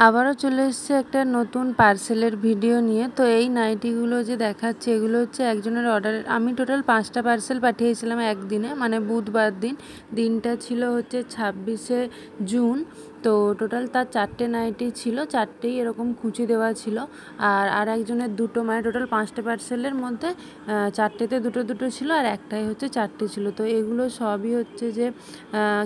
আবারও চলে এসেছে একটা নতুন পার্সেলের ভিডিও নিয়ে। তো এই নাইটিগুলো যে দেখাচ্ছে এগুলো হচ্ছে একজনের অর্ডারের। আমি টোটাল 5টা পার্সেল পাঠিয়েছিলাম একদিনে, মানে বুধবার দিনটা ছিল হচ্ছে 26শে জুন। তো টোটাল তার 4টে নাইটি ছিল, 4টেই এরকম কুচি দেওয়া ছিল। আর একজনের 2টো, মানে টোটাল 5টা পার্সেলের মধ্যে 4টেতে 2টো ছিল আর একটাই হচ্ছে 4টে ছিল। তো এগুলো সবই হচ্ছে যে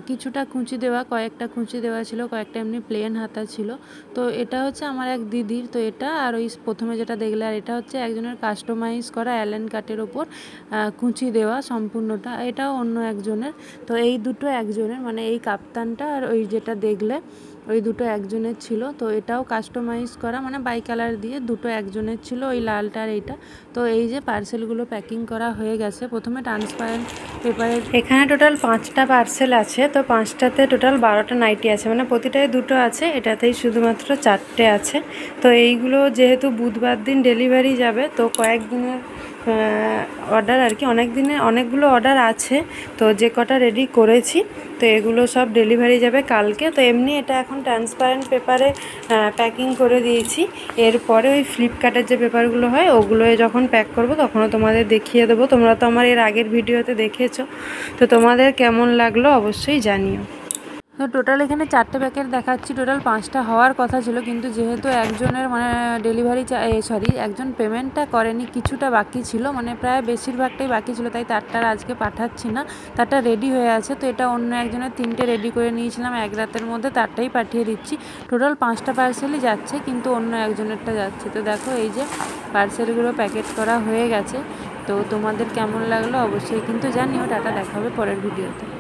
কিছুটা কুঁচি দেওয়া, কয়েকটা কুঁচি দেওয়া ছিল, কয়েকটা এমনি প্লেন হাতা ছিল। তো এটা হচ্ছে আমার এক দিদির। তো এটা আর ওই প্রথমে যেটা দেখলে, আর এটা হচ্ছে একজনের কাস্টমাইজ করা অ্যালেন কাটের ওপর কুঁচি দেওয়া সম্পূর্ণটা, এটাও অন্য একজনের। তো এই দুটো একজনের, মানে এই কাপ্তানটা আর ওই যেটা দেখলে ওই দুটো একজনের ছিল। তো এটাও কাস্টমাইজ করা, মানে বাই কালার দিয়ে দুটো একজনের ছিল, ওই লালটা আর এইটা। তো এই যে পার্সেলগুলো প্যাকিং করা হয়ে গেছে। প্রথমে ট্রান্সপারেন্ট পেপারে, এখানে টোটাল 5টা পার্সেল আছে। তো 5টাতে টোটাল 12টা নাইটি আছে, মানে প্রতিটায় 2টো আছে, এটাতেই শুধুমাত্র 4টে আছে। তো এইগুলো যেহেতু বুধবার দিন ডেলিভারি যাবে, তো কয়েকদিনের অর্ডার আর কি, অনেকগুলো অর্ডার আছে। তো যে কটা রেডি করেছি, তো এগুলো সব ডেলিভারি যাবে কালকে। তো এমনি এটা এখন ট্রান্সপারেন্ট পেপারে প্যাকিং করে দিয়েছি। এরপরে ওই ফ্লিপকার্টের যে পেপারগুলো হয় ওগুলো যখন প্যাক করব তখনও তোমাদের দেখিয়ে দেবো। তোমরা তো আমার এর আগের ভিডিওতে দেখেছো, তো তোমাদের কেমন লাগলো অবশ্যই জানিও। তো টোটাল এখানে 4টে প্যাকেট দেখাচ্ছি, টোটাল 5টা হওয়ার কথা ছিল, কিন্তু যেহেতু একজনের মানে ডেলিভারি একজন পেমেন্টটা করেনি, কিছুটা বাকি ছিল, মানে প্রায় বেশিরভাগটাই বাকি ছিল, তাই তারটা আজকে পাঠাচ্ছি না, তারটা রেডি হয়ে আছে। তো এটা অন্য একজনের 3টে রেডি করে নিয়েছিলাম এক রাতের মধ্যে, তারটাই পাঠিয়ে দিচ্ছি। টোটাল 5টা পার্সেলই যাচ্ছে, কিন্তু অন্য একজনেরটা যাচ্ছে। তো দেখো এই যে পার্সেলগুলো প্যাকেট করা হয়ে গেছে। তো তোমাদের কেমন লাগলো অবশ্যই কিন্তু জানিও। টাটা, দেখা হবে পরের ভিডিওতে।